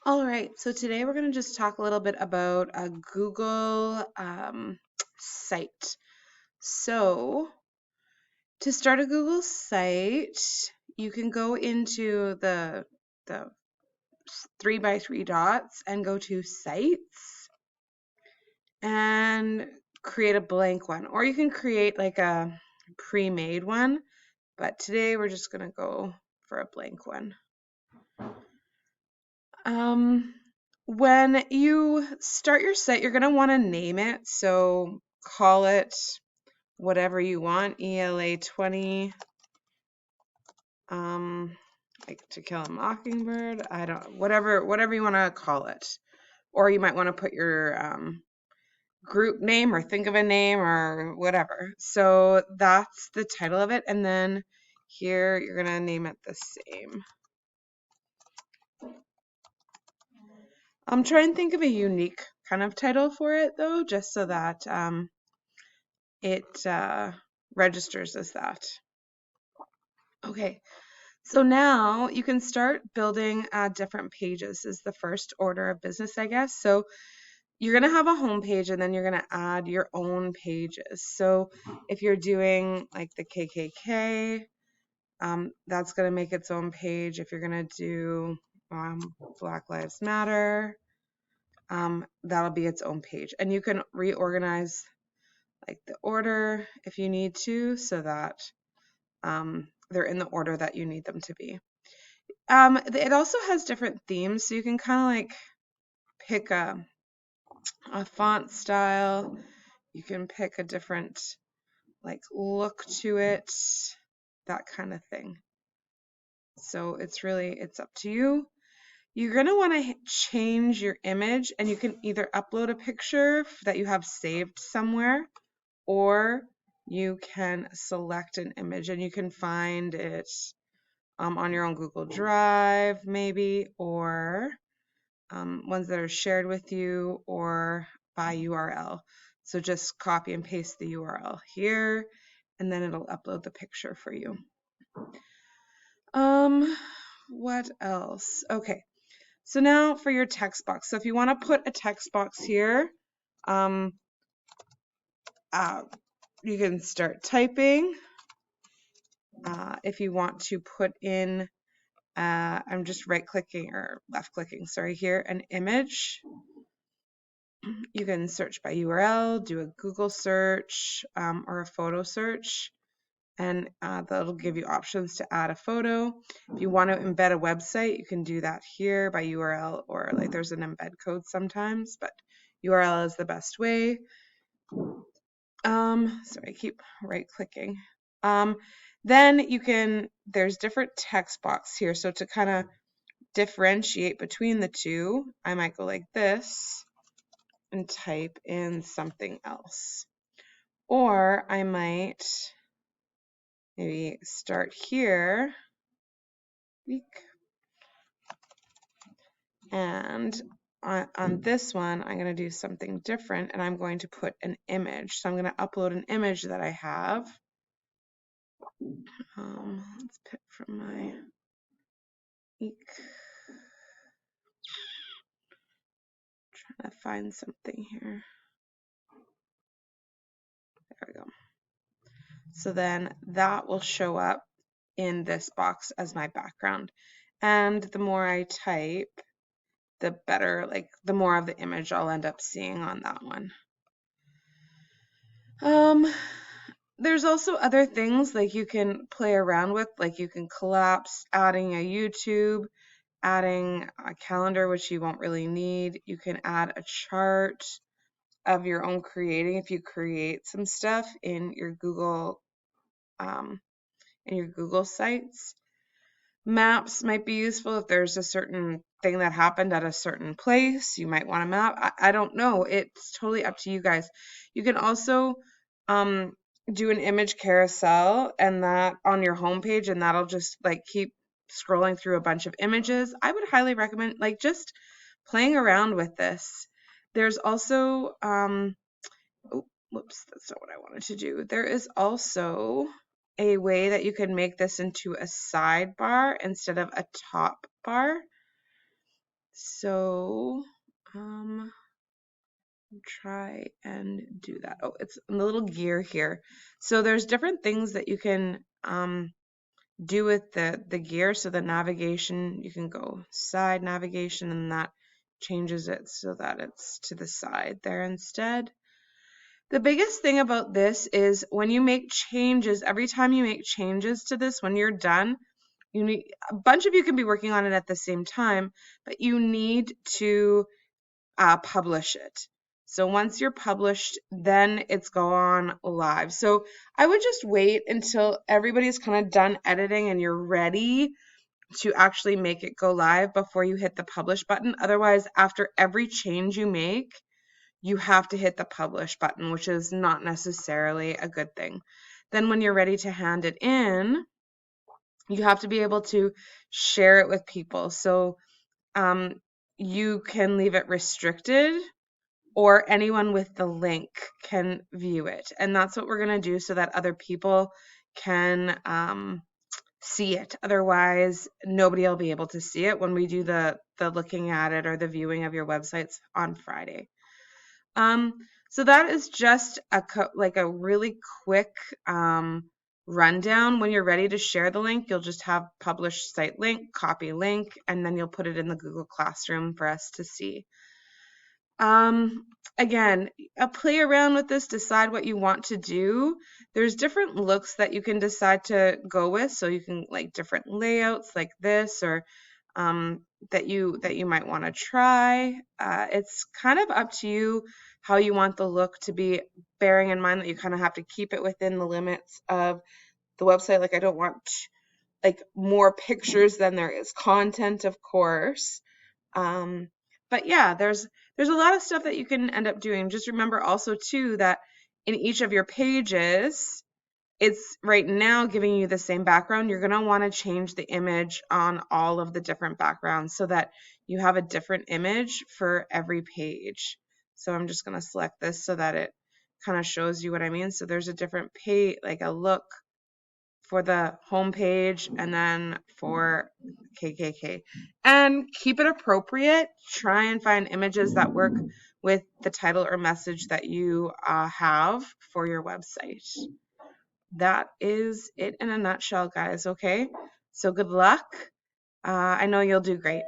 All right, so today we're going to just talk a little bit about a Google site. So, to start a Google site, you can go into the 3 by 3 dots and go to Sites and create a blank one, or you can create like a pre-made one. But today we're just going to go for a blank one. When you start your site, you're going to want to name it. So call it whatever you want, ELA 20, like To Kill a Mockingbird. I don't, whatever you want to call it. Or you might want to put your group name or think of a name or whatever. So that's the title of it. And then here you're going to name it the same. I'm trying to think of a unique kind of title for it though, just so that it registers as that. Okay, so now you can start building different pages. This is the first order of business, I guess. So you're going to have a home page and then you're going to add your own pages. So if you're doing like the KKK, that's going to make its own page. If you're going to do Black Lives Matter, that'll be its own page. And you can reorganize like the order if you need to, so that they're in the order that you need them to be. It also has different themes, so you can kind of like pick a font style. You can pick a different like look to it, that kind of thing. So it's up to you. You're going to want to change your image, and you can either upload a picture that you have saved somewhere, or you can select an image and you can find it on your own Google Drive maybe, or ones that are shared with you, or by URL. So just copy and paste the URL here and then it'll upload the picture for you. What else? Okay, so now for your text box. So if you want to put a text box here, you can start typing. If you want to put in, I'm just right clicking or left clicking, sorry, here, an image. You can search by URL, do a Google search or a photo search, and that'll give you options to add a photo. If you want to embed a website, you can do that here by URL, or like there's an embed code sometimes, but URL is the best way. Sorry, I keep right clicking. Then you can, there's different text box here. So to kind of differentiate between the two, I might go like this and type in something else. Or I might maybe start here, and on this one, I'm going to do something different, and I'm going to put an image. So I'm going to upload an image that I have. Let's pick from my trying to find something here. There we go. So then that will show up in this box as my background. And the more I type, the better, like the more of the image I'll end up seeing on that one. There's also other things like you can play around with, like you can collapse adding a YouTube, adding a calendar, which you won't really need. You can add a chart of your own creating if you create some stuff in your Google sites. Maps might be useful if there's a certain thing that happened at a certain place. You might want a map. I don't know. It's totally up to you guys. You can also do an image carousel and that on your homepage, and that'll just like keep scrolling through a bunch of images. I would highly recommend like just playing around with this. There's also whoops, that's not what I wanted to do. There is also a way that you can make this into a sidebar instead of a top bar. So try and do that. Oh, it's a little gear here. So there's different things that you can do with the gear. So the navigation, you can go side navigation, and that changes it so that it's to the side there instead. The biggest thing about this is when you make changes, every time you make changes to this, when you're done, you need a bunch of you can be working on it at the same time, but you need to publish it. So once you're published, then it's gone live. So I would just wait until everybody's kind of done editing and you're ready to actually make it go live before you hit the publish button. Otherwise, after every change you make, you have to hit the publish button, which is not necessarily a good thing. Then when you're ready to hand it in, you have to be able to share it with people. So you can leave it restricted, or anyone with the link can view it. And that's what we're going to do so that other people can see it. Otherwise, nobody will be able to see it when we do the looking at it or the viewing of your websites on Friday. So that is just like a really quick rundown. When you're ready to share the link, you'll just have publish site link, copy link, and then you'll put it in the Google Classroom for us to see. Again, play around with this, decide what you want to do. There's different looks that you can decide to go with. So you can like different layouts like this, or that you might want to try. It's kind of up to you how you want the look to be, bearing in mind that you kind of have to keep it within the limits of the website. Like I don't want like more pictures than there is content, of course. But yeah, there's a lot of stuff that you can end up doing. Just remember also too that in each of your pages, it's right now giving you the same background. You're going to want to change the image on all of the different backgrounds so that you have a different image for every page. So I'm just going to select this so that it kind of shows you what I mean. So there's a different page, like a look for the home page and then for KKK. And keep it appropriate. Try and find images that work with the title or message that you have for your website. That is it in a nutshell, guys, okay? So good luck. I know you'll do great.